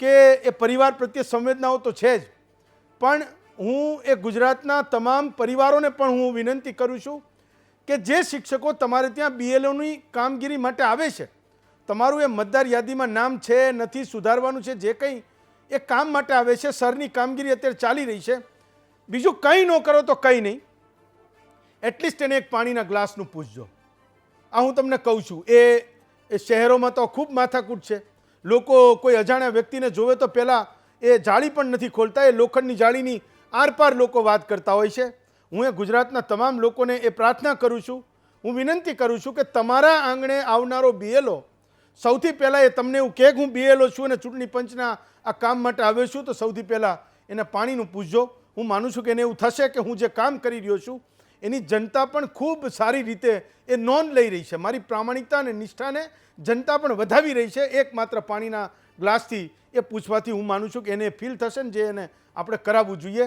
કે એ પરિવાર પ્રત્યે સંવેદનાઓ તો છે જ, પણ હું એ ગુજરાતના તમામ પરિવારોને પણ હું વિનંતી કરું છું કે જે શિક્ષકો તમારે ત્યાં બીએલઓની કામગીરી માટે આવે છે, તમારું એ મતદાર યાદીમાં નામ છે નથી, સુધારવાનું છે, જે કંઈ એ કામ માટે આવે છે, સરની કામગીરી અત્યારે ચાલી રહી છે, બીજું કંઈ ન કરો તો કંઈ નહીં, એટલીસ્ટ એને એક પાણીના ગ્લાસનું પૂછજો. આ હું તમને કહું છું. એ શહેરોમાં તો ખૂબ માથાકૂટ છે. લોકો કોઈ અજાણ્યા વ્યક્તિને જોવે તો પહેલાં એ જાળી પણ નથી ખોલતા, એ લોખંડની જાળીની આરપાર લોકો વાત કરતા હોય છે. હું એ ગુજરાતના તમામ લોકોને એ પ્રાર્થના કરું છું, હું વિનંતી કરું છું કે તમારા આંગણે આવનારો બીએલઓ સૌથી પહેલાં એ તમને એવું કહે કે હું બીએલઓ છું અને ચૂંટણી પંચના આ કામ માટે આવ્યો છું, તો સૌથી પહેલાં એને પાણીનું પૂછજો. હું માનું છું કે એને એવું થશે કે હું જે કામ કરી રહ્યો છું એની જનતા પણ ખૂબ સારી રીતે એ નોંધ લઈ રહી છે, મારી પ્રામાણિકતા અને નિષ્ઠાને જનતા પણ વધાવી રહી છે. એકમાત્ર પાણીના ગ્લાસથી એ પૂછવાથી હું માનું છું કે એને ફીલ થશે ને જે એને આપણે કરાવવું જોઈએ.